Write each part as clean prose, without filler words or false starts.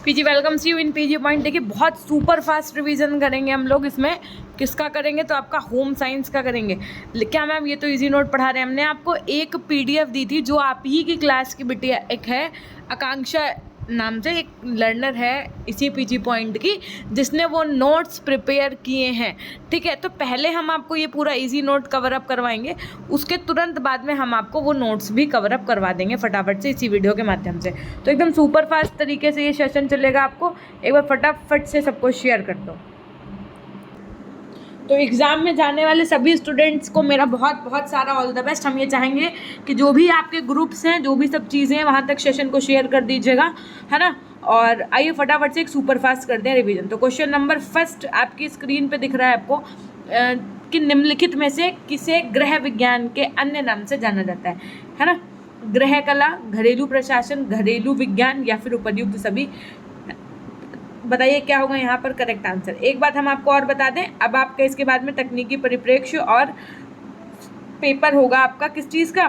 PG welcomes you in PG point. देखिए बहुत super fast revision करेंगे हम लोग। इसमें किसका करेंगे तो आपका होम साइंस का करेंगे। क्या मैम ये तो इजी नोट पढ़ा रहे हैं। हमने आपको एक पीडीएफ दी थी जो आप ही की क्लास की बिटिया एक है आकांक्षा नाम से एक लर्नर है इसी पीजी पॉइंट की, जिसने वो नोट्स प्रिपेयर किए हैं। ठीक है, तो पहले हम आपको ये पूरा इजी नोट कवर अप करवाएंगे, उसके तुरंत बाद में हम आपको वो नोट्स भी कवर अप करवा देंगे फटाफट से इसी वीडियो के माध्यम से। तो एकदम सुपर फास्ट तरीके से ये सेशन चलेगा। आपको एक बार फटाफट से सबको शेयर कर दो। तो एग्ज़ाम में जाने वाले सभी स्टूडेंट्स को मेरा बहुत बहुत सारा ऑल द बेस्ट। हम ये चाहेंगे कि जो भी आपके ग्रुप्स हैं, जो भी सब चीज़ें हैं, वहाँ तक सेशन को शेयर कर दीजिएगा, है ना। और आइए फटाफट से एक सुपर फास्ट कर दें रिवीजन। तो क्वेश्चन नंबर फर्स्ट आपकी स्क्रीन पे दिख रहा है आपको कि निम्नलिखित में से किसे गृह विज्ञान के अन्य नाम से जाना जाता है ना। गृह कला, घरेलू प्रशासन, घरेलू विज्ञान या फिर उपर्युक्त सभी। बताइए क्या होगा यहाँ पर करेक्ट आंसर। एक बात हम आपको और बता दें, अब आपका इसके बाद में तकनीकी परिप्रेक्ष्य और पेपर होगा आपका किस चीज़ का,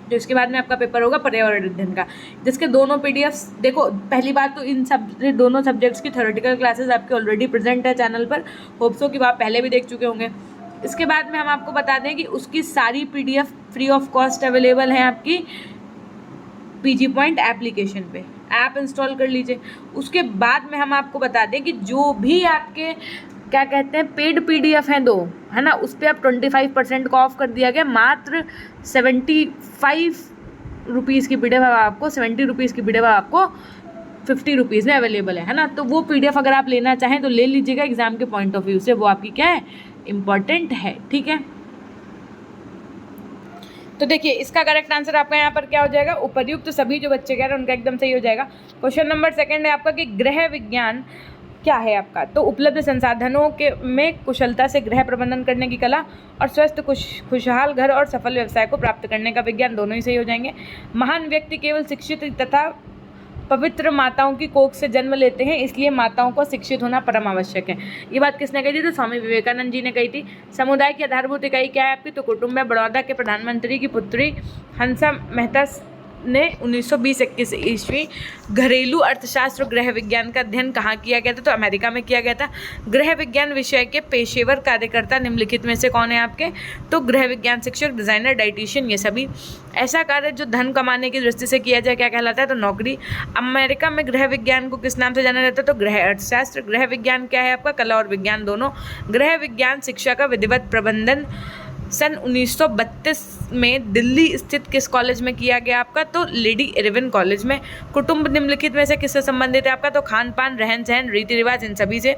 जो इसके बाद में आपका पेपर होगा पर्यावरण अध्ययन का, जिसके दोनों पीडीएफ्स देखो। पहली बात तो इन सब दोनों सब्जेक्ट्स की थ्योरेटिकल क्लासेस आपके ऑलरेडी प्रेजेंट है चैनल पर, होप्सो कि आप पहले भी देख चुके होंगे। इसके बाद में हम आपको बता दें कि उसकी सारी PDF free of cost available है आपकी पीजी पॉइंट एप्लीकेशन पे, ऐप इंस्टॉल कर लीजिए। उसके बाद में हम आपको बता दें कि जो भी आपके क्या कहते हैं पेड पीडीएफ हैं दो, है ना, उस पर आप 25% का ऑफ कर दिया गया। मात्र 75 रुपीज़ की पीडीएफ आपको 70 रुपीज़ की पीडीएफ आपको 50 रुपीज़ में अवेलेबल है ना। तो वो पीडीएफ अगर आप लेना चाहें तो ले लीजिएगा। एग्जाम के पॉइंट ऑफ व्यू से वो आपकी क्या है, इम्पॉर्टेंट है। ठीक है, तो देखिए इसका करेक्ट आंसर आपका यहाँ पर क्या हो जाएगा, उपर्युक्त तो सभी जो बच्चे कह रहे हैं उनका एकदम सही हो जाएगा। क्वेश्चन नंबर सेकंड है आपका कि गृह विज्ञान क्या है आपका, तो उपलब्ध संसाधनों के में कुशलता से गृह प्रबंधन करने की कला और स्वस्थ खुशहाल घर और सफल व्यवसाय को प्राप्त करने का विज्ञान, दोनों ही सही हो जाएंगे। महान व्यक्ति केवल शिक्षित तथा पवित्र माताओं की कोख से जन्म लेते हैं, इसलिए माताओं को शिक्षित होना परम आवश्यक है। ये बात किसने कही थी, तो स्वामी विवेकानंद जी ने कही थी। समुदाय की आधारभूत इकाई क्या है आपकी, तो कुटुंब है। बड़ौदा के प्रधानमंत्री की पुत्री हंसा मेहता ने 1920-21 ईस्वी घरेलू अर्थशास्त्र और गृह विज्ञान का अध्ययन कहाँ किया गया था, तो अमेरिका में किया गया था। गृह विज्ञान विषय के पेशेवर कार्यकर्ता निम्नलिखित में से कौन है आपके, तो गृह विज्ञान शिक्षक, डिजाइनर, डाइटिशियन, ये सभी। ऐसा कार्य जो धन कमाने की दृष्टि से किया जाए क्या कहलाता है, तो नौकरी। अमेरिका में गृह विज्ञान को किस नाम से जाना जाता है, तो गृह अर्थशास्त्र। गृह विज्ञान क्या है आपका, कला और विज्ञान दोनों। गृह विज्ञान शिक्षा का विधिवत प्रबंधन सन 1932 में दिल्ली स्थित किस कॉलेज में किया गया आपका, तो लेडी इरविन कॉलेज में। कुटुंब निम्नलिखित में से किससे संबंधित है आपका, तो खान पान, रहन सहन, रीति रिवाज, इन सभी से।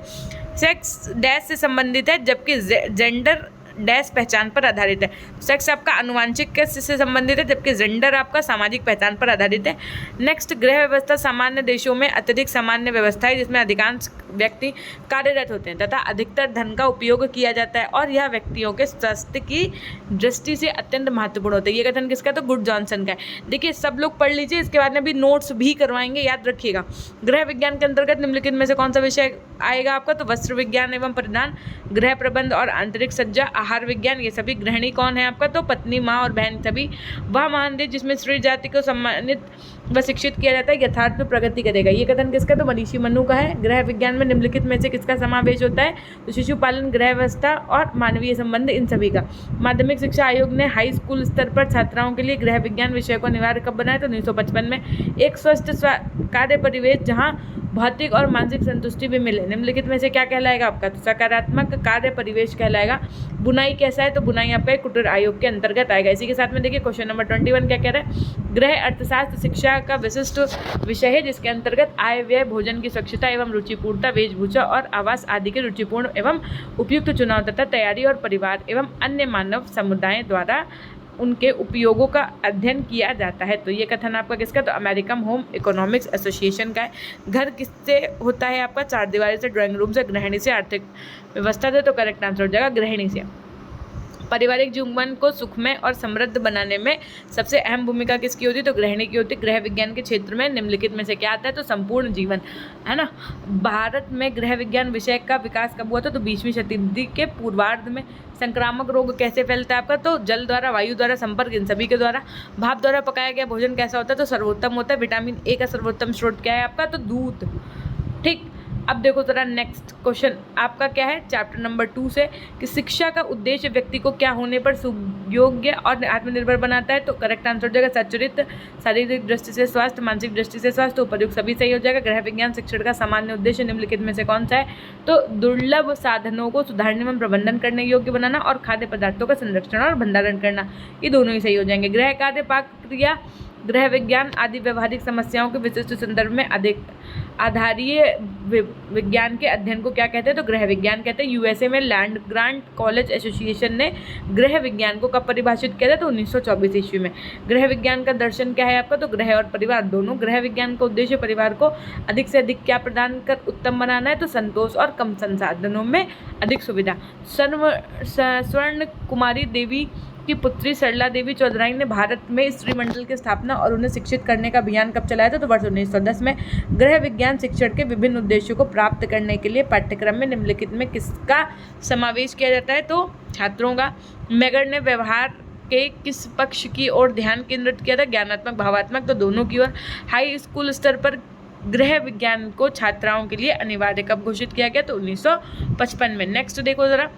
सेक्स डैश से संबंधित है, जबकि जेंडर डैश पहचान पर आधारित है। सेक्स आपका अनुवांशिक से संबंधित है, जबकि जेंडर आपका सामाजिक पहचान पर आधारित है। नेक्स्ट, गृह व्यवस्था सामान्य देशों में अत्यधिक सामान्य व्यवस्था है जिसमें अधिकांश व्यक्ति कार्यरत होते हैं तथा अधिकतर धन का उपयोग किया जाता है और यह व्यक्तियों के स्वास्थ्य की दृष्टि से अत्यंत महत्वपूर्ण होता है। ये कथन किसका, तो गुड जॉनसन का है। देखिए सब लोग पढ़ लीजिए, इसके बाद में भी नोट्स भी करवाएंगे, याद रखिएगा। गृह विज्ञान के अंतर्गत निम्नलिखित में से कौन सा विषय आएगा आपका, तो वस्त्र विज्ञान एवं परिधान, गृह प्रबंध और आंतरिक सज्जा, आहार विज्ञान, ये सभी। गृहिणी कौन है आपका, तो पत्नी, माँ और बहन सभी। वह महान देश जिसमें स्त्री जाति को सम्मानित व शिक्षित किया जाता है यथार्थ में प्रगति करेगा। ये कथन किसका, तो मनीषी मनु का है। गृह विज्ञान में निम्नलिखित में से किसका समावेश होता है, तो शिशु पालन, गृह व्यवस्था और मानवीय संबंध, इन सभी का। माध्यमिक शिक्षा आयोग ने हाई स्कूल स्तर पर छात्राओं के लिए गृह विज्ञान विषय को अनिवार्य कब बनाया, तो 1955 में। एक स्वस्थ कार्य परिवेश जहाँ भौतिक और मानसिक संतुष्टि भी मिले, निम्नलिखित में से क्या कहलाएगा आपका, तो सकारात्मक कार्य परिवेश कहलाएगा। बुनाई कैसा है, तो बुनाई आपका कुटीर आयोग के अंतर्गत आएगा। इसी के साथ में देखिए क्वेश्चन नंबर 21 क्या कह रहा है, गृह अर्थशास्त्र शिक्षा का विशिष्ट विषय है जिसके अंतर्गत आय व्यय, भोजन की स्वच्छता एवं रुचिपूर्णता, वेशभूषा और आवास आदि के रुचिपूर्ण एवं उपयुक्त चुनाव तथा तैयारी और परिवार एवं अन्य मानव समुदाय द्वारा उनके उपयोगों का अध्ययन किया जाता है। तो ये कथन आपका किसका, तो अमेरिकन होम इकोनॉमिक्स एसोसिएशन का है। घर किससे होता है आपका, चार दीवारी से, ड्राइंग रूम से, गृहिणी से, आर्थिक व्यवस्था से, तो करेक्ट आंसर हो जाएगा गृहिणी से। पारिवारिक जीवन को सुखमय और समृद्ध बनाने में सबसे अहम भूमिका किसकी होती है? तो गृहिणी की होती है। गृह विज्ञान के क्षेत्र में निम्नलिखित में से क्या आता है? तो संपूर्ण जीवन, है ना। भारत में गृह विज्ञान विषय का विकास कब हुआ था? तो 20वीं शताब्दी के पूर्वार्ध में। संक्रामक रोग कैसे फैलता है आपका? तो जल द्वारा, वायु द्वारा, संपर्क, इन सभी के द्वारा। भाप द्वारा पकाया गया भोजन कैसा होता है? तो सर्वोत्तम होता है। विटामिन ए का सर्वोत्तम स्रोत क्या है आपका? तो दूध। ठीक, अब देखो जरा नेक्स्ट क्वेश्चन आपका क्या है चैप्टर नंबर 2 से, कि शिक्षा का उद्देश्य व्यक्ति को क्या होने पर सुयोग्य और आत्मनिर्भर बनाता है? तो करेक्ट आंसर हो जाएगा सच्चरित्र, शारीरिक दृष्टि से स्वास्थ्य, मानसिक दृष्टि से स्वास्थ्य, उपयुक्त सभी सही हो जाएगा। गृह विज्ञान शिक्षण का सामान्य उद्देश्य निम्नलिखित में से कौन सा है? तो दुर्लभ साधनों को सुधारने में प्रबंधन करने योग्य बनाना और खाद्य पदार्थों का संरक्षण और भंडारण करना, ये दोनों ही सही हो जाएंगे। गृह कार्य, पाक क्रिया, गृह विज्ञान आदि व्यवहारिक समस्याओं के विशिष्ट संदर्भ में अधिक आधारीय विज्ञान के अध्ययन को क्या कहते हैं? तो गृह विज्ञान कहते हैं। यूएसए में लैंड ग्रांट कॉलेज एसोसिएशन ने गृह विज्ञान को कब परिभाषित किया था? तो 1924 ईस्वी में। गृह विज्ञान का दर्शन क्या है आपका? तो गृह और परिवार दोनों। गृह विज्ञान का उद्देश्य परिवार को अधिक से अधिक क्या प्रदान कर उत्तम बनाना है? तो संतोष और कम संसाधनों में अधिक सुविधा। स्वर्ण कुमारी देवी की पुत्री सरला देवी चौधरी ने भारत में स्त्री मंडल की स्थापना और उन्हें शिक्षित करने का अभियान कब चलाया था? तो वर्ष 1910 में। गृह विज्ञान शिक्षण के विभिन्न उद्देश्यों को प्राप्त करने के लिए पाठ्यक्रम में निम्नलिखित में किसका समावेश किया जाता है? तो छात्रों का। मैगर ने व्यवहार के किस पक्ष की ओर ध्यान केंद्रित किया था? ज्ञानात्मक, भावात्मक, तो दोनों की ओर। हाई स्कूल स्तर पर गृह विज्ञान को छात्राओं के लिए अनिवार्य कब घोषित किया गया? तो 1955 में। नेक्स्ट देखो जरा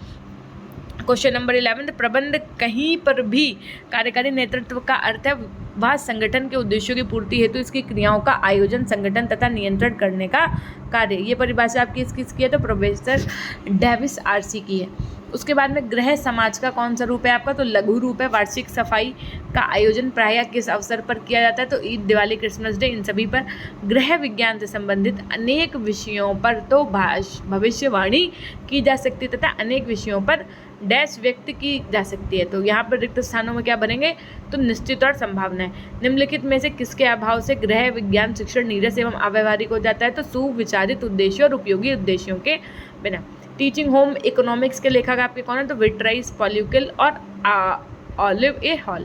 क्वेश्चन नंबर 11, प्रबंध कहीं पर भी कार्यकारी नेतृत्व का अर्थ है वह संगठन के उद्देश्यों की पूर्ति हेतु इसकी क्रियाओं का आयोजन, संगठन तथा नियंत्रण करने का कार्य। ये परिभाषा आपकी किसकी है? तो प्रोफेसर डेविस आरसी की है। उसके बाद में गृह समाज का कौन सा रूप है आपका? तो लघु रूप है। वार्षिक सफाई का आयोजन प्रायः किस अवसर पर किया जाता है? तो ईद, दिवाली, क्रिसमस डे, इन सभी पर। गृह विज्ञान से संबंधित अनेक विषयों पर तो भविष्यवाणी की जा सकती है तथा अनेक विषयों पर डैश व्यक्त की जा सकती है। तो यहाँ पर रिक्त स्थानों में क्या बनेंगे? तो निश्चित और संभावनाएं। निम्नलिखित में से किसके अभाव से गृह विज्ञान शिक्षण नीरस एवं अव्यवहारिक हो जाता है? तो सुविचारित उद्देश्यों और उपयोगी उद्देश्यों के बिना। टीचिंग होम इकोनॉमिक्स के लेखक आपके कौन है? तो विट्राइस, पॉल्यूकल और ऑलिव ए हॉल।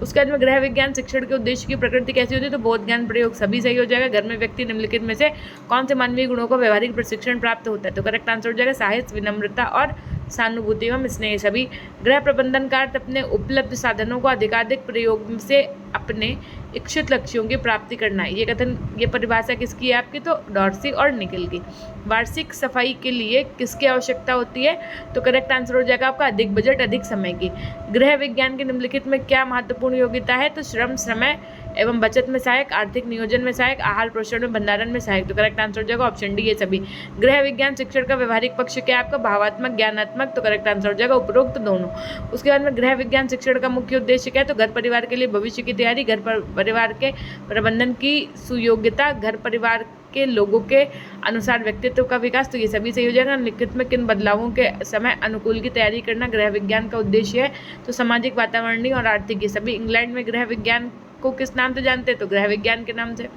उसके बाद में गृह विज्ञान शिक्षण के उद्देश्य की प्रकृति कैसी होती है? तो बोध, ज्ञान, प्रयोग सभी सही हो जाएगा। घर में व्यक्ति निम्नलिखित में से कौन से मानवीय गुणों को व्यवहारिक प्रशिक्षण प्राप्त होता है? तो करेक्ट आंसर हो जाएगा साहस, विनम्रता और सहानुभूति एवं स्नेह सभी। गृह प्रबंधन का अर्थ अपने उपलब्ध साधनों को अधिकाधिक प्रयोग से अपने इच्छित लक्ष्यों की प्राप्ति करना है। ये कथन, ये परिभाषा किसकी है आपकी? तो डॉर्सी और निकल की। वार्षिक सफाई के लिए किसकी आवश्यकता होती है? तो करेक्ट आंसर हो जाएगा आपका अधिक बजट, अधिक समय की। गृह विज्ञान के निम्नलिखित में क्या महत्वपूर्ण योग्यता है? तो श्रम, समय एवं बचत में सहायक, आर्थिक नियोजन में सहायक, आहार पोषण में भंडारण में सहायक। तो करेक्ट आंसर हो जाएगा ऑप्शन डी, ये सभी। गृह विज्ञान शिक्षण का व्यवहारिक पक्ष क्या है आपका? भावात्मक, ज्ञानात्मक, तो करेक्ट आंसर हो जाएगा उपरोक्त दोनों। उसके बाद में गृह विज्ञान शिक्षण का मुख्य उद्देश्य क्या है? तो घर परिवार के लिए भविष्य की तैयारी, घर परिवार के प्रबंधन की सुयोग्यता, घर परिवार के लोगों के अनुसार व्यक्तित्व का विकास, तो ये सभी सही हो जाएगा। निम्नलिखित में किन बदलावों के समय अनुकूल की तैयारी करना गृह विज्ञान का उद्देश्य है? तो सामाजिक, वातावरणीय और आर्थिक, ये सभी। इंग्लैंड में गृह विज्ञान को किस नाम से जानते हैं? तो गृह विज्ञान के नाम से।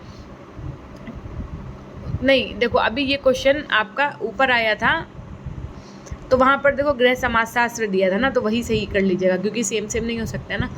नहीं, देखो अभी ये क्वेश्चन आपका ऊपर आया था तो वहाँ पर देखो गृह समाजशास्त्र दिया था ना, तो वही सही कर लीजिएगा क्योंकि सेम सेम नहीं हो सकता है ना।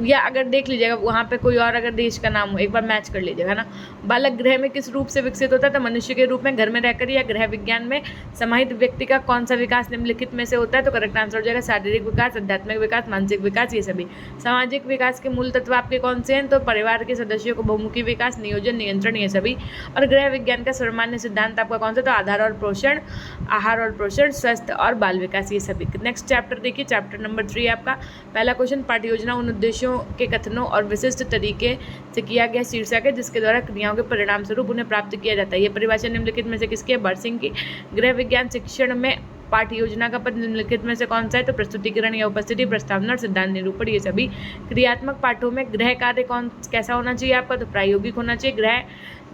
या अगर देख लीजिएगा वहाँ पे कोई और अगर देश का नाम हो, एक बार मैच कर लीजिएगा ना। बालक गृह में किस रूप से विकसित होता है? तो मनुष्य के रूप में, घर में रहकर। या गृह विज्ञान में समाहित व्यक्ति का कौन सा विकास निम्नलिखित में से होता है? तो करेक्ट आंसर हो जाएगा शारीरिक विकास, आध्यात्मिक विकास, मानसिक विकास, ये सभी। सामाजिक विकास के मूल तत्व आपके कौन से हैं? तो परिवार के सदस्यों को बहुमुखी विकास, नियोजन, नियंत्रण, ये सभी। और गृह विज्ञान का सर्वमान्य सिद्धांत आपका कौन सा? तो आहार और पोषण, स्वस्थ और बाल विकास, ये सभी। नेक्स्ट चैप्टर देखिए, चैप्टर नंबर 3 आपका। पहला क्वेश्चन, पाठ्य योजना उन उद्देश्यों के कथनों और विशिष्ट तरीके से किया गया शीर्षक है जिसके द्वारा क्रियाओं के परिणाम स्वरूप उन्हें प्राप्त किया जाता है। ये परिभाषा निम्नलिखित में से किसकी है? बर्सिंग की। गृह विज्ञान शिक्षण में पाठ्य योजना का पद निम्नलिखित में से कौन सा है? तो प्रस्तुतिकरण या उपस्थिति, प्रस्तावना और सिद्धांत निरूपण, ये सभी। क्रियात्मक पाठों में गृह कार्य कैसा होना चाहिए आपका? तो प्रायोगिक होना चाहिए। गृह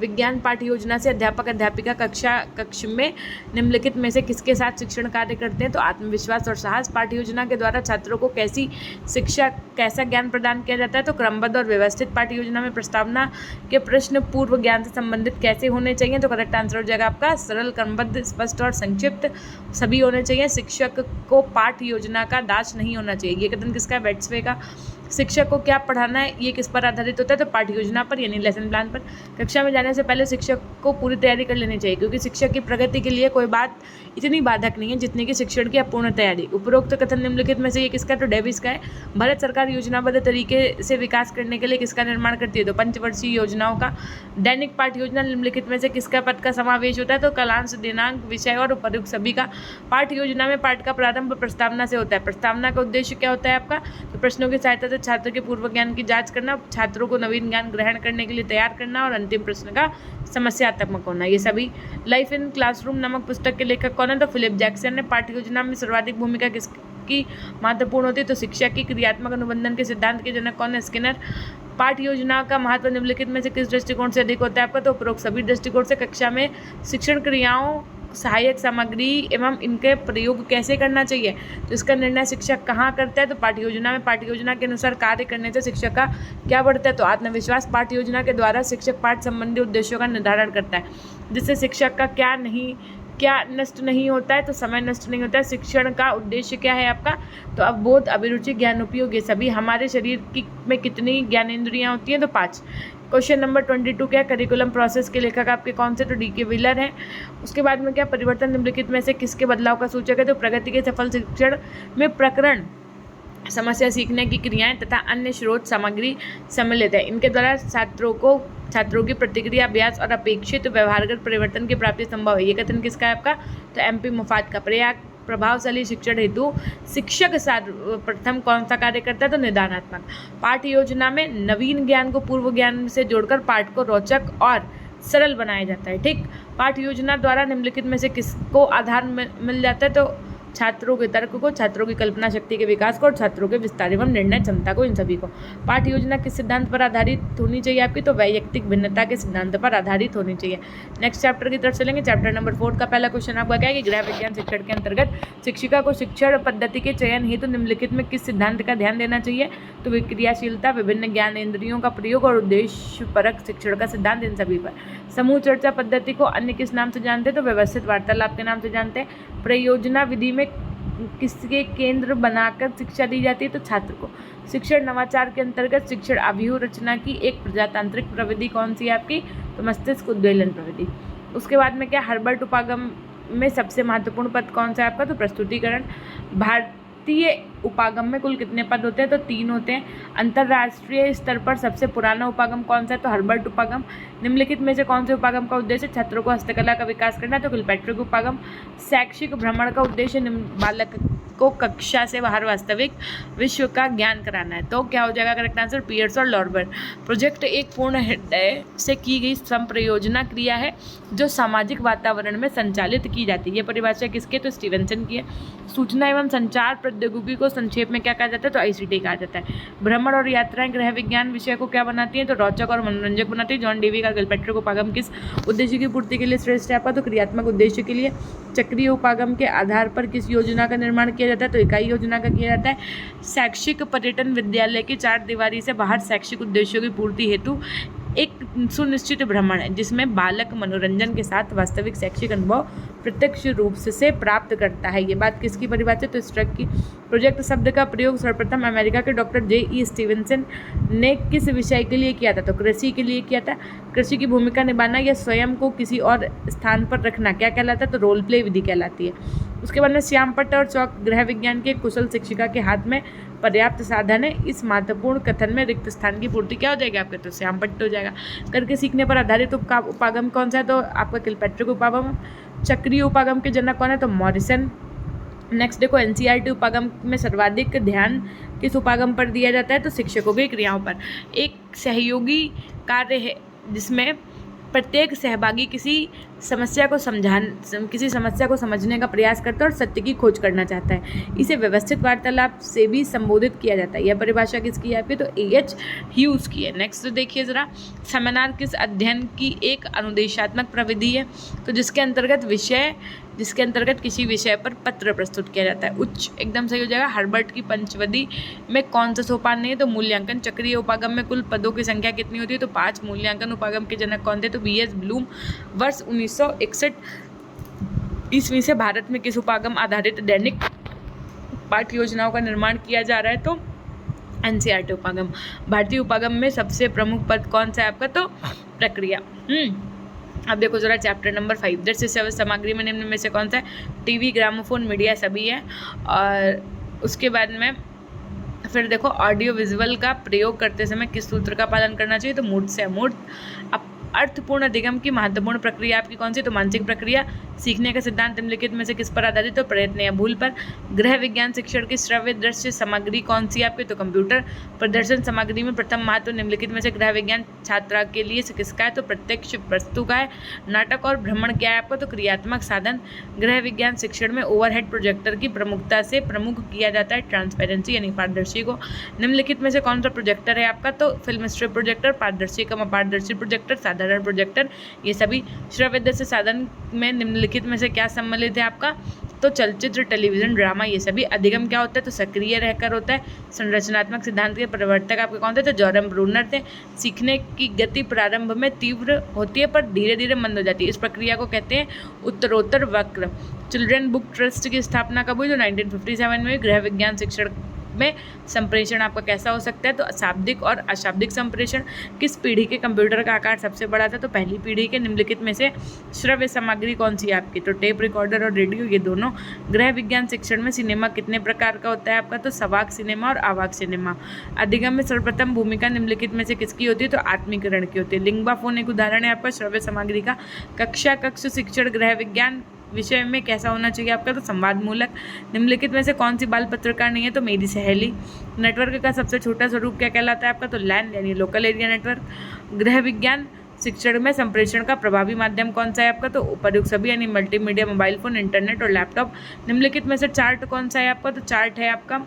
विज्ञान पाठ्य योजना से अध्यापक अध्यापिका कक्ष में निम्नलिखित में से किसके साथ शिक्षण कार्य करते हैं? तो आत्मविश्वास और साहस। पाठ्य योजना के द्वारा छात्रों को कैसी शिक्षा, कैसा ज्ञान प्रदान किया जाता है? तो क्रमबद्ध और व्यवस्थित। पाठ्य योजना में प्रस्तावना के प्रश्न पूर्व ज्ञान से संबंधित कैसे होने चाहिए? तो करेक्ट आंसर हो जाएगा आपका सरल, क्रमबद्ध, स्पष्ट और संक्षिप्त, सभी होने चाहिए। शिक्षक को पाठ योजना का दास नहीं होना चाहिए। ये कथन किसका है? वेट्सवे का। शिक्षक को क्या पढ़ाना है ये किस पर आधारित होता है? तो पाठ्य योजना पर, यानी लेसन प्लान पर। कक्षा में जाने से पहले शिक्षक को पूरी तैयारी कर लेनी चाहिए, क्योंकि शिक्षक की प्रगति के लिए कोई बात इतनी बाधक नहीं है जितनी कि शिक्षण की अपूर्ण तैयारी। उपरोक्त कथन निम्नलिखित में से ये किसका? तो डेविस का है। भारत सरकार योजनाबद्ध तरीके से विकास करने के लिए किसका निर्माण करती है? तो पंचवर्षीय योजनाओं का। दैनिक पाठ्य योजना निम्नलिखित में से किसका पद का समावेश होता है? तो कालांश, दिनांक, विषय और उपर्युक्त सभी का। पाठ्य योजना में पाठ का प्रारंभ प्रस्तावना से होता है। प्रस्तावना का उद्देश्य क्या होता है आपका? तो प्रश्नों की सहायता से छात्र के पूर्व ज्ञान की जांच करना, छात्रों को नवीन ज्ञान ग्रहण करने के लिए तैयार करना और अंतिम प्रश्न का समस्यात्मक होना, ये सभी। लाइफ इन क्लासरूम नामक पुस्तक के लेखक कौन है? तो फिलिप जैक्सन ने। पाठ्य योजना में सर्वाधिक भूमिका किसकी महत्वपूर्ण होती है? तो शिक्षा की। क्रियात्मक अनुबंधन के सिद्धांत के जनक कौन है? स्किनर। पाठ्य योजना का महत्व निम्नलिखित में से किस दृष्टिकोण से अधिक होता है आपका? तो उपरोक्त सभी दृष्टिकोण से। कक्षा में शिक्षण क्रियाओं, सहायक सामग्री एवं इनके प्रयोग कैसे करना चाहिए, तो इसका निर्णय शिक्षक कहाँ करता है? तो पाठ्य योजना में। पाठ्य योजना के अनुसार कार्य करने से शिक्षक का क्या बढ़ता है? तो आत्मविश्वास। पाठ्य योजना के द्वारा शिक्षक पाठ संबंधी उद्देश्यों का निर्धारण करता है, जिससे शिक्षक का क्या नष्ट नहीं होता है? तो समय नष्ट नहीं होता है। शिक्षण का उद्देश्य क्या है आपका? तो अवबोध, अभिरुचि, ज्ञान उपयोग, ये सभी। हमारे शरीर में कितनी ज्ञानेंद्रियां होती हैं? तो 5। क्वेश्चन नंबर 22 क्या? करिकुलम प्रोसेस के लेखक आपके कौन से? तो डी.के. व्हीलर हैं। उसके बाद में क्या? परिवर्तन निम्नलिखित में से किसके बदलाव का सूचक है? तो प्रगति के सफल शिक्षण में प्रकरण, समस्या सीखने की क्रियाएं तथा अन्य स्रोत सामग्री सम्मिलित है। इनके द्वारा छात्रों की प्रतिक्रिया, अभ्यास और अपेक्षित व्यवहारगत परिवर्तन की प्राप्ति संभव है। ये कथन किसका है आपका? तो एम.पी. मुफात का। प्रभावशाली शिक्षण हेतु शिक्षक सर्वप्रथम कौन सा कार्य करता है? तो निदानात्मक। पाठ्य योजना में नवीन ज्ञान को पूर्व ज्ञान से जोड़कर पाठ को रोचक और सरल बनाया जाता है। ठीक। पाठ्य योजना द्वारा निम्नलिखित में से किसको आधार मिल जाता है? तो छात्रों के तर्क को, छात्रों की कल्पना शक्ति के विकास को और छात्रों के विस्तार एवं निर्णय क्षमता को, इन सभी को। पाठ्य योजना किस सिद्धांत पर आधारित होनी चाहिए आपकी? तो वैयक्तिक भिन्नता के सिद्धांत पर आधारित होनी चाहिए। नेक्स्ट चैप्टर की तरफ चलेंगे। चैप्टर नंबर 4 का पहला क्वेश्चन आपका क्या है कि गृह विज्ञान शिक्षण के अंतर्गत शिक्षिका को शिक्षण पद्धति के चयन हेतु निम्नलिखित में किस सिद्धांत का ध्यान देना चाहिए? तो विक्रियाशीलता, विभिन्न ज्ञानेंद्रियों का प्रयोग और उद्देश्यपरक शिक्षण का सिद्धांत, इन सभी पर। समूह चर्चा पद्धति को अन्य किस नाम से जानते हैं? तो व्यवस्थित वार्तालाप के नाम से जानते हैं। प्रयोजना विधि में किसके केंद्र बनाकर शिक्षा दी जाती है? तो छात्र को। शिक्षण नवाचार के अंतर्गत शिक्षण अभिव्यू रचना की एक प्रजातांत्रिक प्रविधि कौन सी है आपकी? तो मस्तिष्क उद्वेलन प्रविधि। उसके बाद में क्या? हर्बर्ट उपागम में सबसे महत्वपूर्ण पद कौन सा है आपका? तो प्रस्तुतिकरण। भारतीय उपागम में कुल कितने पद होते हैं? तो 3 होते हैं। अंतर्राष्ट्रीय स्तर पर सबसे पुराना उपागम कौन सा है? तो हर्बर्ट उपागम। निम्नलिखित में से कौन से उपागम का उद्देश्य छात्रों को हस्तकला का विकास करना है? तो किलपैट्रिक उपागम। शैक्षिक भ्रमण का उद्देश्य बालक को कक्षा से बाहर वास्तविक विश्व का ज्ञान कराना है। तो क्या हो जाएगा करेक्ट आंसर? पियर्स और लॉर्बर। प्रोजेक्ट एक पूर्ण हृदय से की गई संप्रयोजना क्रिया है जो सामाजिक वातावरण में संचालित की जाती है। ये परिभाषा किसकी है? तो स्टीवेंसन की है। सूचना एवं संचार प्रौद्योगिकी को संक्षेप में क्या कहा जाता है? तो ICT कहा जाता है। भ्रमण और यात्राएं गृह विज्ञान विषय को क्या बनाती हैं? तो रोचक और मनोरंजक बनाती है। जॉन डेवी का किलपैट्रिक उपागम किस उद्देश्य की पूर्ति के लिए श्रेष्ठ है आपका? तो क्रियात्मक उद्देश्य के लिए। चक्रीय उपागम के आधार पर किस योजना का निर्माण किया जाता है? तो इकाई योजना का किया जाता है। शैक्षिक पर्यटन विद्यालय की 4 दीवारी से बाहर शैक्षिक उद्देश्यों की पूर्ति हेतु एक सुनिश्चित भ्रमण है जिसमें बालक मनोरंजन के साथ वास्तविक शैक्षिक अनुभव प्रत्यक्ष रूप से प्राप्त करता है। ये बात किसकी परिभाषा? तो स्ट्रक की। प्रोजेक्ट शब्द का प्रयोग सर्वप्रथम अमेरिका के डॉक्टर J.E. स्टीवेंसन ने किस विषय के लिए किया था? तो कृषि के लिए किया था। कृषि की भूमिका निभाना या स्वयं को किसी और स्थान पर रखना क्या कहलाता है? तो रोल प्ले विधि कहलाती है। उसके बाद में श्यामपट्ट और चौक गृह विज्ञान की एक कुशल शिक्षिका के हाथ में पर्याप्त साधन है। इस महत्वपूर्ण कथन में रिक्त स्थान की पूर्ति क्या हो जाएगी आपके? तो श्यामपट्ट हो जाएगा। करके सीखने पर आधारित उपागम कौन सा है? तो आपका किलपैट्रिक उपागम। चक्रीय उपागम के जनक कौन है? तो मॉरिसन। नेक्स्ट देखो NCERT उपागम में सर्वाधिक ध्यान किस उपागम पर दिया जाता है? तो शिक्षकों की क्रियाओं पर। एक सहयोगी कार्य है जिसमें प्रत्येक सहभागी किसी समस्या को समझने का प्रयास करता है और सत्य की खोज करना चाहता है। इसे व्यवस्थित वार्तालाप से भी संबोधित किया जाता है। यह परिभाषा किसकी है आपकी? तो A.H. ह्यूज की है। नेक्स्ट देखिए जरा, सेमिनार किस अध्ययन की एक अनुदेशात्मक प्रविधि है? तो जिसके अंतर्गत किसी विषय पर पत्र प्रस्तुत किया जाता है। उच्च एकदम सही हो जाएगा। हर्बर्ट की पंचवदी में कौन सा सोपान नहीं है? तो मूल्यांकन। चक्रीय उपागम में कुल पदों की संख्या कितनी होती है? तो 5। मूल्यांकन उपागम के जनक कौन थे? तो B.S. ब्लूम। वर्ष 1961 ईस्वी से भारत में किस उपागम आधारित दैनिक पाठ्य योजनाओं का निर्माण किया जा रहा है? तो एनसीईआरटी उपागम। भारतीय उपागम में सबसे प्रमुख पद कौन सा है आपका? तो प्रक्रिया। अब देखो जरा चैप्टर नंबर 5, दृश्य सेवा सामग्री में निम्न में से कौन सा है? टीवी, ग्रामोफोन, मीडिया सभी है। और उसके बाद में फिर देखो ऑडियो विजुअल का प्रयोग करते समय किस सूत्र का पालन करना चाहिए? तो मूर्त से अमूर्त। अब अर्थपूर्ण अधिगम की महत्वपूर्ण प्रक्रिया आपकी कौन सी? तो मानसिक प्रक्रिया। सीखने का सिद्धांत निम्नलिखित में से किस पर आधारित? तो प्रयत्न या भूल पर। गृह विज्ञान शिक्षण की श्रव्य दृश्य सामग्री कौन सी आपकी? तो कंप्यूटर। प्रदर्शन सामग्री में प्रथम महत्व निम्नलिखित में से गृह विज्ञान छात्रा के लिए किसका है? तो प्रत्यक्ष वस्तु का है। नाटक और भ्रमण क्या है आपका? तो क्रियात्मक साधन। गृह विज्ञान शिक्षण में ओवरहेड प्रोजेक्टर की प्रमुखता से प्रमुख किया जाता है ट्रांसपेरेंसी यानी पारदर्शी को। निम्नलिखित में से कौन सा प्रोजेक्टर है आपका? तो फिल्म स्ट्रिप प्रोजेक्टर, पारदर्शी कम अपारदर्शी प्रोजेक्टर, साधारण प्रोजेक्टर, ये सभी। श्रव्य दृश्य साधन में निम्नलिखित में से क्या सम्मिलित है आपका? तो चलचित्र, टेलीविजन, ड्रामा, ये सभी। अधिगम क्या होता है? तो सक्रिय रहकर होता है। संरचनात्मक सिद्धांत के प्रवर्तक आपके कौन थे? तो जॉर्डन ब्रूनर थे। सीखने की गति प्रारंभ में तीव्र होती है पर धीरे धीरे मंद हो जाती है, इस प्रक्रिया को कहते हैं उत्तरोत्तर वक्र। चिल्ड्रन बुक ट्रस्ट की स्थापना कब हुई? तो 1957 में। गृह विज्ञान शिक्षण में संप्रेषण आपका कैसा हो सकता है? तो शाब्दिक और अशाब्दिक संप्रेषण। किस पीढ़ी के कंप्यूटर का आकार सबसे बड़ा था? तो पहली पीढ़ी के। निम्नलिखित में से श्रव्य सामग्री कौन सी है आपकी? तो टेप रिकॉर्डर और रेडियो, ये दोनों। गृह विज्ञान शिक्षण में सिनेमा कितने प्रकार का होता है आपका? तो सवाक सिनेमा और आवाक सिनेमा। अधिगम में सर्वप्रथम भूमिका निम्नलिखित में से किसकी होती है? तो आत्मीकरण की होती है। लिंग्वाफोन एक उदाहरण है आपका श्रव्य सामग्री का। कक्षा कक्ष शिक्षण गृह विज्ञान विषय में कैसा होना चाहिए आपका? तो संवाद मूलक। निम्नलिखित में से कौन सी बाल पत्रकार नहीं है? तो मेरी सहेली। नेटवर्क का सबसे छोटा स्वरूप क्या कहलाता है आपका? तो लैन यानी लोकल एरिया नेटवर्क। गृह विज्ञान शिक्षण में संप्रेषण का प्रभावी माध्यम कौन सा है आपका? तो उपर्युक्त सभी यानी मल्टीमीडिया, मोबाइल फोन, इंटरनेट और लैपटॉप। निम्नलिखित में से चार्ट कौन सा है आपका? तो चार्ट है आपका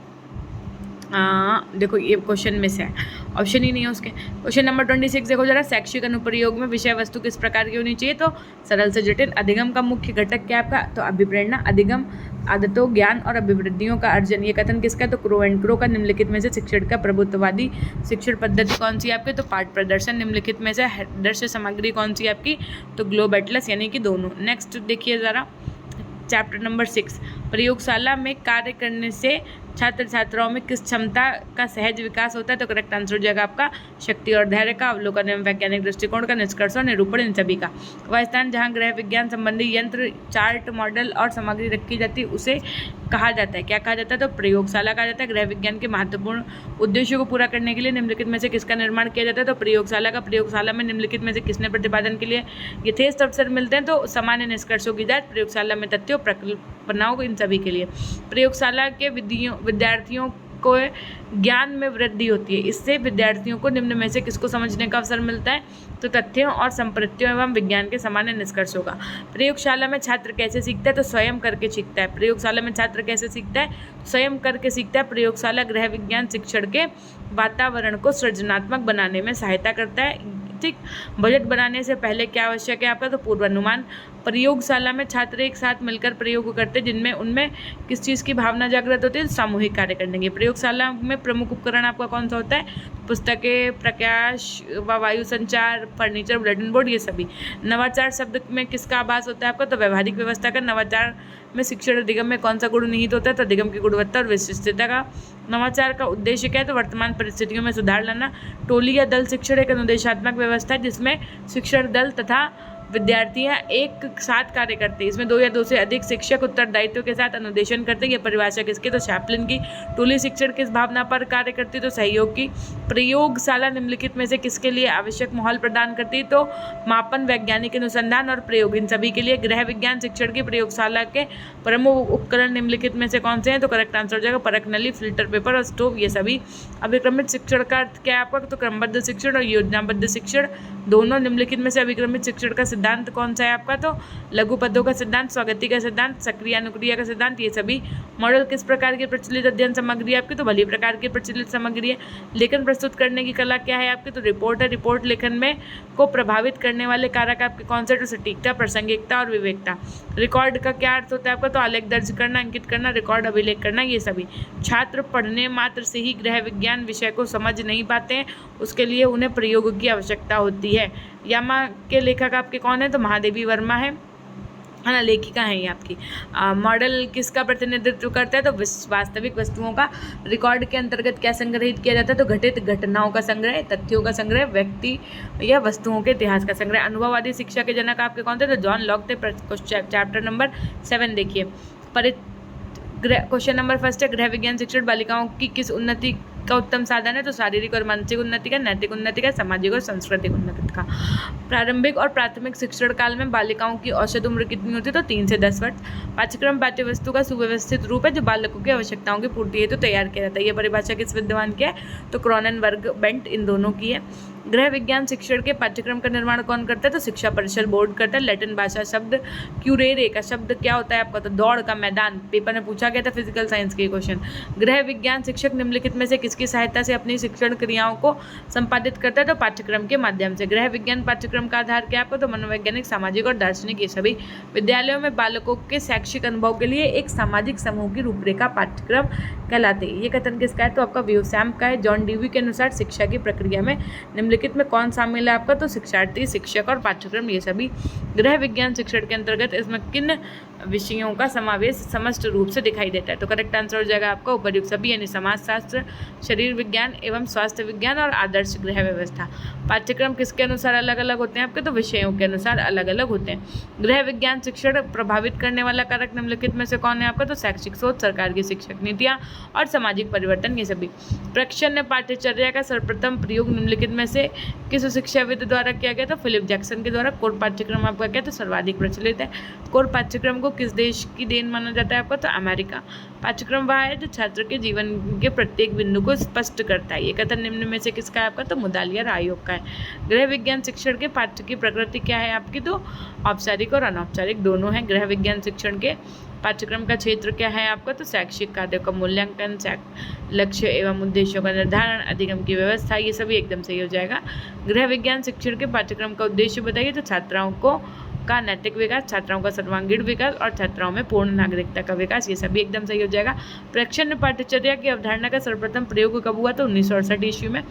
देखो ये क्वेश्चन में से है, ऑप्शन ही नहीं है उसके। क्वेश्चन नंबर 26 देखो जरा, शैक्षिक अनुप्रयोग में विषय वस्तु किस प्रकार की होनी चाहिए? तो सरल से जटिल। अधिगम का मुख्य घटक क्या है आपका? तो अभिप्रेरणा। अधिगम आदतों, ज्ञान और अभिवृद्धियों का अर्जन, ये कथन किसका? तो क्रो एंड क्रो का। निम्नलिखित में से शिक्षण का प्रभुत्ववादी शिक्षण पद्धति कौन सी है आपके? तो पाठ प्रदर्शन। निम्नलिखित में से दृश्य सामग्री कौन सी है आपकी? तो ग्लोब एटलस यानी कि दोनों। नेक्स्ट देखिए ज़रा चैप्टर नंबर 6, प्रयोगशाला में कार्य करने से छात्र छात्राओं में किस क्षमता का सहज विकास होता है? तो करेक्ट आंसर हो जाएगा आपका शक्ति और धैर्य का, अवलोकन एवं वैज्ञानिक दृष्टिकोण का, निष्कर्ष और निरूपण, इन सभी का। वह स्थान जहाँ गृह विज्ञान संबंधी यंत्र, चार्ट, मॉडल और सामग्री रखी जाती है उसे कहा जाता है, क्या कहा जाता है? तो प्रयोगशाला कहा जाता है। गृह विज्ञान के महत्वपूर्ण उद्देश्यों को पूरा करने के लिए निम्नलिखित में से किसका निर्माण किया जाता है? तो प्रयोगशाला का। प्रयोगशाला में निम्नलिखित में से किसने प्रतिपादन के लिए यथेष्ट अवसर मिलते हैं? तो सामान्य निष्कर्षों की जांच, प्रयोगशाला में तथ्यों, परिकल्पनाओं को, इन सभी के लिए। प्रयोगशाला के विद्यार्थियों को ज्ञान में वृद्धि होती है, इससे विद्यार्थियों को निम्न में से किसको समझने का अवसर मिलता है? तो तथ्यों और संप्रत्यों एवं विज्ञान के सामान्य निष्कर्षों का। प्रयोगशाला में छात्र कैसे सीखता है? तो स्वयं करके सीखता है। प्रयोगशाला में छात्र कैसे सीखता है? स्वयं करके सीखता है। प्रयोगशाला गृह विज्ञान शिक्षण के वातावरण को सृजनात्मक बनाने में सहायता करता है। ठीक, बजट बनाने से पहले क्या आवश्यक है आपका? तो पूर्वानुमान। प्रयोगशाला में छात्र एक साथ मिलकर प्रयोग करते हैं जिनमें उनमें किस चीज़ की भावना जागृत होती है? सामूहिक कार्य करने की। प्रयोगशाला में प्रमुख उपकरण आपका कौन सा होता है? पुस्तकें, प्रकाश व वायु संचार, फर्नीचर, बुलेटिन बोर्ड, ये सभी। नवाचार शब्द में किसका आभास होता है आपका? तो व्यवहारिक व्यवस्था का। नवाचार में शिक्षण अधिगम में कौन सा गुण निहित होता है? तो अधिगम की गुणवत्ता और विशिष्टता का। नवाचार का उद्देश्य क्या है? तो वर्तमान परिस्थितियों में सुधार लाना। टोली या दल शिक्षण एक अनुदेशात्मक व्यवस्था है जिसमें शिक्षण दल तथा विद्यार्थियां एक साथ कार्य करते हैं। इसमें 2 या 2 से अधिक शिक्षक उत्तरदायित्व के साथ अनुदेशन करते हैं। ये परिभाषा किसकी? तो चैपलिन की। टोली शिक्षण किस भावना पर कार्य करती है? तो सहयोग की। प्रयोगशाला निम्नलिखित में से किसके लिए आवश्यक माहौल प्रदान करती है? तो मापन, वैज्ञानिक अनुसंधान और प्रयोग, इन सभी के लिए। गृह विज्ञान शिक्षण की प्रयोगशाला के प्रमुख उपकरण निम्नलिखित में से कौन से हैं? तो करेक्ट आंसर हो जाएगा परख नली, फिल्टर पेपर और स्टोव, ये सभी। अभिक्रमित शिक्षण का अर्थ क्या है आपका? तो क्रमबद्ध शिक्षण और योजनाबद्ध शिक्षण दोनों। निम्नलिखित में से अभिक्रमित शिक्षण का सिद्धांत कौन सा है आपका? तो लघु पदों का सिद्धांत, स्वागति का सिद्धांत, सक्रिय अनुक्रिया का सिद्धांत, ये सभी। मॉडल किस प्रकार की प्रचलित अध्ययन सामग्री आपकी? तो भली प्रकार की प्रचलित सामग्री है। लेखन प्रस्तुत करने की कला क्या है आपकी? तो रिपोर्ट है। रिपोर्ट लेखन में को प्रभावित करने वाले कारक आपके कौन से? तो सटीकता, प्रासंगिकता और विवेकता। रिकॉर्ड का क्या अर्थ होता है आपका? तो आलेख दर्ज करना, अंकित करना, रिकॉर्ड अभिलेख करना, ये सभी। छात्र पढ़ने मात्र से ही गृह विज्ञान विषय को समझ नहीं पाते हैं, उसके लिए उन्हें प्रयोग की आवश्यकता होती है। यामा के लेखक आपके कौन है? तो महादेवी वर्मा है। है ना, लेखिका है ये आपकी। मॉडल किसका प्रतिनिधित्व करता है, तो वास्तविक वस्तुओं का रिकॉर्ड के अंतर्गत क्या संग्रहित किया जाता है, तो घटित घटनाओं का संग्रह, तथ्यों का संग्रह, व्यक्ति या वस्तुओं के इतिहास का संग्रह। अनुभववादी शिक्षा के जनक आपके कौन थे, तो जॉन लॉक थे। चैप्टर नंबर 7 देखिए। क्वेश्चन नंबर फर्स्ट है, गृह विज्ञान शिक्षण बालिकाओं की किस उन्नति का उत्तम साधन है, तो शारीरिक और मानसिक उन्नति का, नैतिक उन्नति का, सामाजिक और सांस्कृतिक उन्नति का। प्रारंभिक और प्राथमिक शिक्षण काल में बालिकाओं की औसत उम्र कितनी होती है, तो 3 से 10 वर्ष। पाठ्यक्रम पाठ्यवस्तु का सुव्यवस्थित रूप है जो बालकों की आवश्यकताओं की पूर्ति हेतु तैयार किया जाता है। यह परिभाषा किस विद्वान की है, तो क्रॉननबर्ग, बेंट, इन दोनों की है। गृह विज्ञान शिक्षण के पाठ्यक्रम का निर्माण कौन करता है, तो शिक्षा परिषद बोर्ड करता है। लैटिन भाषा शब्द क्यूरेरे का शब्द क्या होता है आपका, तो दौड़ का मैदान। पेपर में पूछा गया था फिजिकल साइंस के क्वेश्चन। गृह विज्ञान शिक्षक निम्नलिखित में से किसकी सहायता से अपनी शिक्षण क्रियाओं को संपादित करता है, तो पाठ्यक्रम के माध्यम से। गृह विज्ञान पाठ्यक्रम का आधार क्या आपको, तो मनोवैज्ञानिक, सामाजिक और दार्शनिक। ये सभी विद्यालयों में बालकों के शैक्षिक अनुभव के लिए एक सामाजिक समूह की रूपरेखा पाठ्यक्रम कहलाते हैं। ये कथन किसका है, तो आपका व्यूसैम का है। जॉन डीवी के अनुसार शिक्षा की प्रक्रिया में निम्नलिखित में कौन शामिल है आपका, तो शिक्षार्थी, शिक्षक और पाठ्यक्रम। ये सभी गृह विज्ञान शिक्षण के अंतर्गत इसमें किन विषयों का समावेश समस्त रूप से दिखाई देता है, तो करेक्ट आंसर हो जाएगा आपका उपर्युक्त सभी, यानी समाजशास्त्र, शरीर विज्ञान एवं स्वास्थ्य विज्ञान और आदर्श गृह व्यवस्था। पाठ्यक्रम किसके अनुसार अलग अलग होते हैं आपके, तो विषयों के अनुसार अलग अलग होते हैं। गृह विज्ञान शिक्षण प्रभावित करने वाला कारक निम्नलिखित में से कौन है आपका, तो शैक्षिक सोच, सरकार की शिक्षक नीतियाँ और सामाजिक परिवर्तन। ये सभी। प्रक्षण्य पाठ्यचर्या का सर्वप्रथम प्रयोग निम्नलिखित में से किस शिक्षाविद द्वारा किया गया, तो फिलिप जैक्सन के द्वारा। कोर पाठ्यक्रम आपका क्या, तो सर्वाधिक प्रचलित है। कोर पाठ्यक्रम को किस देश की देन माना जाता है आपका, तो अमेरिका। पाठ्यक्रम वह है जो छात्र के जीवन के प्रत्येक बिंदु को स्पष्ट करता है। ये कथन निम्न में से किसका है आपका, तो मुदालियर आयोग का है। गृह विज्ञान शिक्षण के पाठ्य की प्रकृति क्या है आपकी, तो औपचारिक और अनौपचारिक दोनों है। गृह विज्ञान शिक्षण के पाठ्यक्रम का क्षेत्र क्या है आपका, तो शैक्षिक कार्यों का मूल्यांकन, लक्ष्य एवं उद्देश्यों का निर्धारण, अधिगम की व्यवस्था। ये सभी एकदम सही हो जाएगा। गृह विज्ञान शिक्षण के पाठ्यक्रम का उद्देश्य बताइए, तो छात्राओं को का नैतिक विकास, छात्राओं का सर्वांगीण विकास और छात्राओं में पूर्ण नागरिकता का विकास। ये सभी एकदम सही हो जाएगा। प्रक्षण्य पाठ्यचर्या की अवधारणा का सर्वप्रथम प्रयोग कब हुआ, तो 1968 ईस्वी में।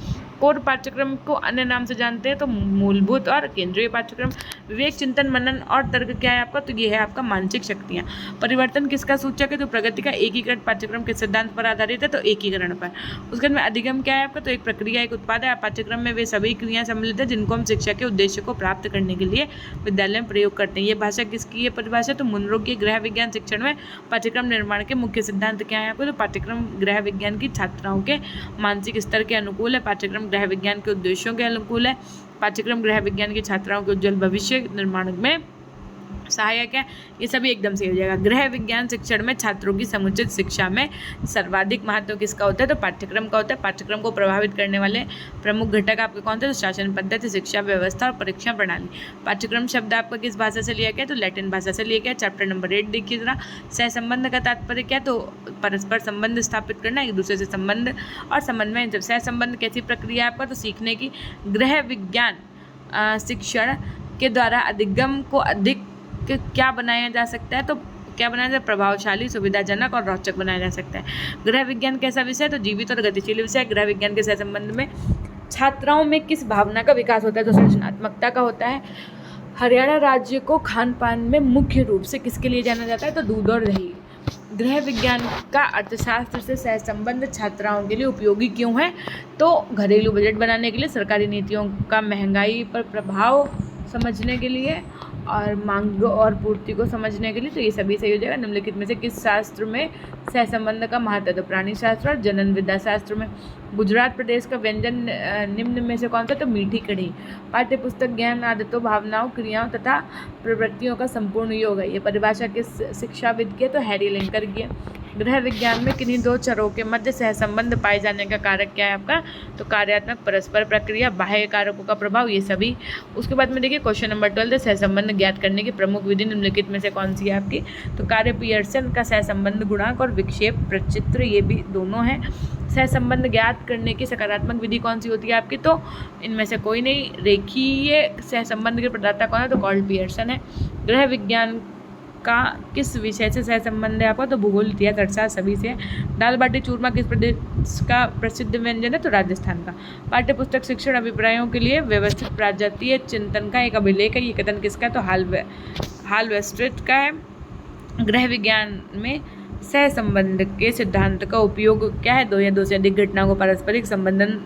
कोर पाठ्यक्रम को अन्य नाम से जानते हैं, तो मूलभूत और केंद्रीय पाठ्यक्रम। विवेक, चिंतन, मनन और तर्क क्या है आपका, तो ये है आपका मानसिक शक्तियाँ। परिवर्तन किसका सूचक है, तो प्रगति का। एकीकृत पाठ्यक्रम किस सिद्धांत पर आधारित है, तो एकीकरण पर। उसके बाद अधिगम क्या है आपका, तो एक प्रक्रिया, एक उत्पाद है। पाठ्यक्रम में वे सभी क्रियाएं सम्मिलित है जिनको हम शिक्षा के उद्देश्य को प्राप्त करने के लिए विद्यालय में प्रयोग करते हैं। ये भाषा किसकी है परिभाषा, तो मुनरो की। गृह विज्ञान शिक्षण में पाठ्यक्रम निर्माण के मुख्य सिद्धांत क्या है आपको, तो पाठ्यक्रम गृह विज्ञान की छात्राओं के मानसिक स्तर के अनुकूल है। पाठ्यक्रम गृह विज्ञान के उद्देश्यों के अनुकूल है। पाठ्यक्रम गृह विज्ञान की छात्राओं के उज्जवल भविष्य निर्माण में सहायक है। ये सभी एकदम सही हो जाएगा। गृह विज्ञान शिक्षण में छात्रों की समुचित शिक्षा में सर्वाधिक महत्व किसका होता है, तो पाठ्यक्रम का होता है। पाठ्यक्रम को प्रभावित करने वाले प्रमुख घटक आपके कौन थे, तो शासन पद्धति, शिक्षा व्यवस्था और परीक्षा प्रणाली। पाठ्यक्रम शब्द आपका किस भाषा से लिया गया, तो लैटिन भाषा से लिया गया। चैप्टर नंबर 8 देखिए जरा। सहसंबंध का तात्पर्य क्या, तो परस्पर संबंध स्थापित करना, एक दूसरे से संबंध और समन्वय। जब सहसंबंध कैसी प्रक्रिया आपका, तो सीखने की। गृह विज्ञान शिक्षण के द्वारा अधिगम को अधिक क्या बनाया जा सकता है, तो क्या बनाया जाए, प्रभावशाली, सुविधाजनक और रोचक बनाया जा सकता है। गृह विज्ञान कैसा विषय है, तो जीवित और गतिशील विषय। गृह विज्ञान के सहसंबंध में छात्राओं में किस भावना का विकास होता है, तो सृजनात्मकता का होता है। हरियाणा राज्य को खान पान में मुख्य रूप से किसके लिए जाना जाता है, तो दूध और दही। गृह विज्ञान का अर्थशास्त्र से सहसंबंध छात्राओं के लिए उपयोगी क्यों है, तो घरेलू बजट बनाने के लिए, सरकारी नीतियों का महंगाई पर प्रभाव समझने के लिए और मांग और पूर्ति को समझने के लिए। तो ये सभी सही हो जाएगा। निम्नलिखित में से किस शास्त्र में सहसंबंध का महत्व है, तो प्राणी शास्त्र और जनन विद्या शास्त्र में। गुजरात प्रदेश का व्यंजन निम्न में से कौन सा, तो मीठी कढ़ी। पाठ्यपुस्तक ज्ञान, आदतों, भावनाओं, क्रियाओं तथा प्रवृत्तियों का संपूर्ण योग है। ये परिभाषा किस शिक्षाविद की है, तो हैरी लिंकर की है। गृह विज्ञान में किन्हीं दो चरों के मध्य सहसंबंध पाए जाने का कारक क्या है आपका, तो कार्यात्मक परस्पर प्रक्रिया, बाह्य कारकों का प्रभाव। ये सभी। उसके बाद में देखिए क्वेश्चन नंबर 12, सहसंबंध ज्ञात करने की प्रमुख विधि निम्नलिखित में से कौन सी है आपकी, तो कार्य पियर्सन का सहसंबंध गुणांक और विक्षेप प्रचित्र, ये भी दोनों हैं। सहसंबंध ज्ञात करने की सकारात्मक विधि कौन सी होती है आपकी, तो इनमें से कोई नहीं। रेखीय सहसंबंध के प्रदाता कौन है, तो कार्ल पियर्सन है। गृह विज्ञान का किस विषय से सहसंबंध है आपका? तो भूगोल, इतिहास, अर्थशास्त्र सभी से। दाल बाटी चूरमा किस प्रदेश का प्रसिद्ध व्यंजन है? तो राजस्थान का। पाठ्य पुस्तक शिक्षण अभिप्रायों के लिए व्यवस्थित प्राजातीय चिंतन का एक अभिलेख है, ये कथन किसका है? तो हाल वेस्ट्रेट का है। गृह विज्ञान में सहसंबंध के सिद्धांत का उपयोग क्या है? दो या दो से अधिक घटनाओं को पारस्परिक संबंधन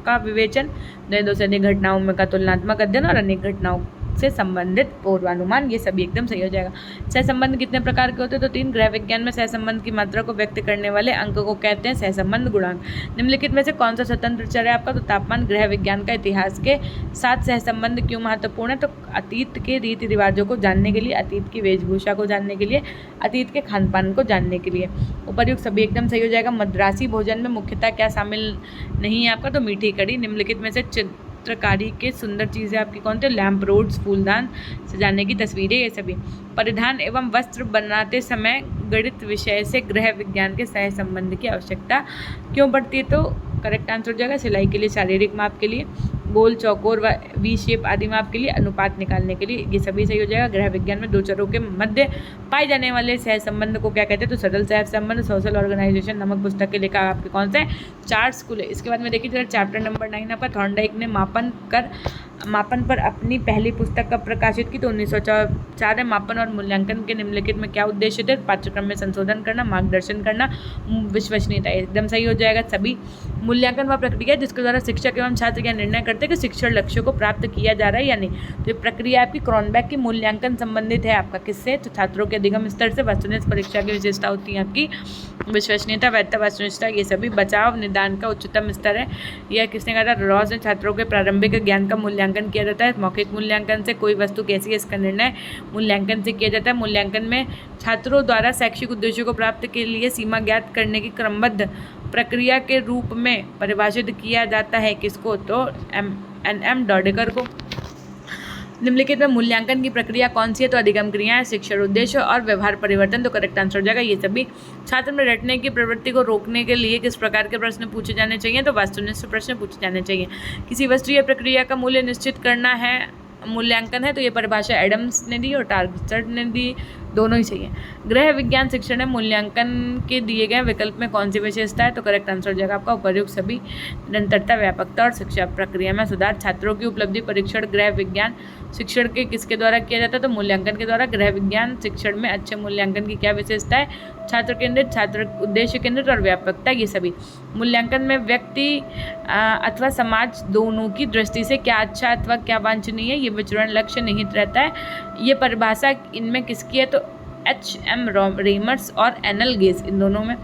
का विवेचन, दो से अधिक घटनाओं में का तुलनात्मक अध्ययन और अनेक घटनाओं से संबंधित पूर्वानुमान, ये सभी एकदम सही हो जाएगा। सहसंबंध कितने प्रकार के होते हैं? तो 3। गृह विज्ञान में सहसंबंध की मात्रा को व्यक्त करने वाले अंक को कहते हैं सहसंबंध गुणांक। निम्नलिखित में से कौन सा स्वतंत्र चर है आपका? तो तापमान। गृह विज्ञान का इतिहास के साथ सहसंबंध क्यों महत्वपूर्ण है? तो अतीत के रीति रिवाजों को जानने के लिए, अतीत की वेशभूषा को जानने के लिए, अतीत के खान पान को जानने के लिए। उपर्युक्त सभी एकदम सही हो जाएगा। मद्रासी भोजन में मुख्यतः क्या शामिल नहीं है आपका? तो मीठी कड़ी। निम्नलिखित में से चित्रकारी के सुंदर चीज़ें आपकी कौन थे? लैम्प रोड्स, फूलदान, सजाने की तस्वीरें, ये सभी। परिधान एवं वस्त्र बनाते समय गणित विषय से गृह विज्ञान के सह संबंध की आवश्यकता क्यों पड़ती है? तो करेक्ट आंसर हो जाएगा सिलाई के लिए, शारीरिक माप के लिए, गोल, चौकोर व वी शेप आदि माप के लिए, अनुपात निकालने के लिए, ये सभी सही हो जाएगा। गृह विज्ञान में दो चरों के मध्य पाए जाने वाले सह संबंध को क्या कहते हैं? तो सरल सह संबंध। सोशल ऑर्गेनाइजेशन नामक पुस्तक के लेखक आपके कौन से? चार्ल्स कुले। इसके बाद में देखिए जरा चैप्टर नंबर 9 आपका थॉर्नडाइक ने मापन पर अपनी पहली पुस्तक कब प्रकाशित की? तो 1904 है। मापन और मूल्यांकन के निम्नलिखित में क्या उद्देश्य थे? पाठ्यक्रम में संशोधन करना, मार्गदर्शन करना, विश्वसनीयता, एकदम सही हो जाएगा सभी। मूल्यांकन वह प्रक्रिया जिसके द्वारा शिक्षक एवं छात्र यह निर्णय करते हैं कि शिक्षण लक्ष्यों को प्राप्त किया जा रहा है या नहीं। तो ये प्रक्रिया आपकी क्रॉनबैक की मूल्यांकन संबंधित है आपका किससे? तो छात्रों के अधिगम स्तर से। वस्तुनिष्ठ परीक्षा की विशेषता होती है आपकी विश्वसनीयता, वैधता, वस्तुनिष्ठता, ये सभी। बचाव निदान का उच्चतम स्तर है, यह किसने कहा था? रॉस ने। छात्रों के प्रारंभिक ज्ञान का मूल्यांकन किया जाता है। मौखिक मूल्यांकन से कोई वस्तु कैसी है इसका निर्णय मूल्यांकन से किया जाता है। मूल्यांकन में छात्रों द्वारा शैक्षिक उद्देश्यों को प्राप्त के लिए सीमा ज्ञात करने की क्रमबद्ध प्रक्रिया के रूप में परिभाषित किया जाता है किसको? तो एम डॉडेकर को। निम्नलिखित में मूल्यांकन की प्रक्रिया कौन सी है? तो अधिगम क्रियाएं, शिक्षण उद्देश्य और व्यवहार परिवर्तन, तो करेक्ट आंसर हो जाएगा ये सभी। छात्र में रटने की प्रवृत्ति को रोकने के लिए किस प्रकार के प्रश्न पूछे जाने चाहिए? तो वस्तुनिष्ठ प्रश्न पूछे जाने चाहिए। किसी वस्तु या प्रक्रिया का मूल्य निश्चित करना है मूल्यांकन है, तो ये परिभाषा एडम्स ने दी और टार्गेट ने दी, दोनों ही सही है। गृह विज्ञान शिक्षण में मूल्यांकन के दिए गए विकल्प में कौन सी विशेषता है? तो करेक्ट आंसर हो जाएगा आपका उपर्युक्त सभी। निरंतरता, व्यापकता और शिक्षा प्रक्रिया में सुधार। छात्रों की उपलब्धि परीक्षण गृह विज्ञान शिक्षण के किसके द्वारा किया जाता है? तो मूल्यांकन के द्वारा। गृह विज्ञान शिक्षण में अच्छे मूल्यांकन की क्या विशेषता है? छात्र केंद्रित, छात्र उद्देश्य केंद्रित और व्यापकता, ये सभी। मूल्यांकन में व्यक्ति अथवा समाज दोनों की दृष्टि से क्या अच्छा अथवा क्या वांछनीय है, ये विचरण लक्ष्य निहित रहता है। ये परिभाषा इनमें किसकी है? तो H.M. रेमर्स और एनल गेज, इन दोनों में।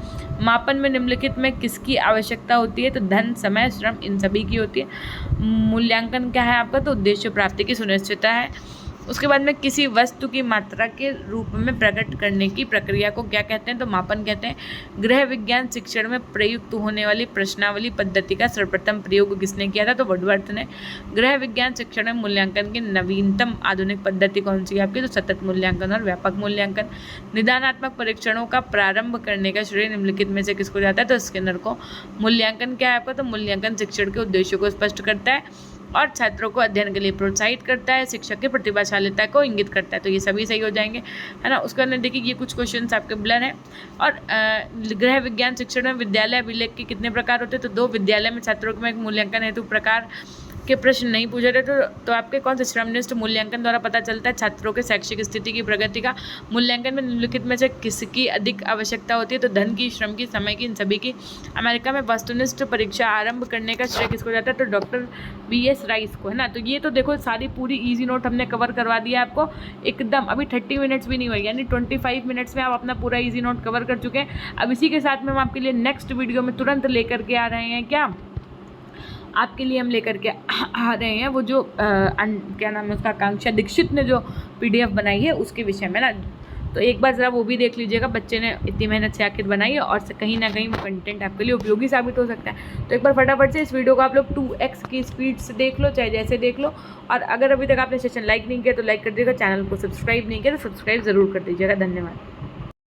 मापन में निम्नलिखित में किसकी आवश्यकता होती है? तो धन, समय, श्रम, इन सभी की होती है। मूल्यांकन क्या है आपका? तो उद्देश्य प्राप्ति की सुनिश्चितता है। उसके बाद में किसी वस्तु की मात्रा के रूप में प्रकट करने की प्रक्रिया को क्या कहते हैं? तो मापन कहते हैं। गृह विज्ञान शिक्षण में प्रयुक्त होने वाली प्रश्नावली पद्धति का सर्वप्रथम प्रयोग किसने किया था? तो वुडवर्थ ने। गृह विज्ञान शिक्षण में मूल्यांकन की नवीनतम आधुनिक पद्धति कौन सी है आपकी? तो सतत मूल्यांकन और व्यापक मूल्यांकन। निदानात्मक परीक्षणों का प्रारंभ करने का श्रेय निम्नलिखित में से किसको जाता है? तो स्किनर को। मूल्यांकन क्या है आपका? तो मूल्यांकन शिक्षण के उद्देश्यों को स्पष्ट करता है और छात्रों को अध्ययन के लिए प्रोत्साहित करता है, शिक्षक की प्रतिभाशालिता को इंगित करता है, तो ये सभी सही हो जाएंगे, है ना। उसके बाद देखिए ये कुछ क्वेश्चंस आपके ब्लर हैं। और गृह विज्ञान शिक्षण में विद्यालय अभिलेख के कितने प्रकार होते हैं? तो 2। विद्यालय में छात्रों में एक मूल्यांकन हेतु प्रकार के प्रश्न नहीं पूछे थे, तो आपके कौन से? श्रमनिष्ठ मूल्यांकन द्वारा पता चलता है छात्रों के शैक्षिक स्थिति की प्रगति का। मूल्यांकन में निम्नलिखित में से किसकी अधिक आवश्यकता होती है? तो धन की, श्रम की, समय की, इन सभी की। अमेरिका में वस्तुनिष्ठ परीक्षा आरंभ करने का श्रेय किसको जाता है? तो डॉक्टर V.S. राइस को, है ना। तो ये तो देखो सारी पूरी ईजी नोट हमने कवर करवा दिया आपको एकदम। अभी 30 मिनट्स भी नहीं हुए, यानी 25 मिनट्स में आप अपना पूरा ईजी नोट कवर कर चुके हैं। अब इसी के साथ में हम आपके लिए नेक्स्ट वीडियो में तुरंत लेकर के आ रहे हैं, क्या आपके लिए हम लेकर के आ रहे हैं वो जो क्या नाम है उसका, आकांक्षा दीक्षित ने जो PDF बनाई है उसके विषय में ना। तो एक बार ज़रा वो भी देख लीजिएगा, बच्चे ने इतनी मेहनत से आखिर बनाई है और कहीं ना कहीं वो कंटेंट आपके लिए उपयोगी साबित हो सकता है। तो एक बार फटाफट से इस वीडियो को आप लोग 2x की स्पीड से देख लो, चाहे जैसे देख लो। और अगर अभी तक आपने सेशन लाइक नहीं किया तो लाइक कर दीजिएगा, चैनल को सब्सक्राइब नहीं किया तो सब्सक्राइब ज़रूर कर दीजिएगा। धन्यवाद।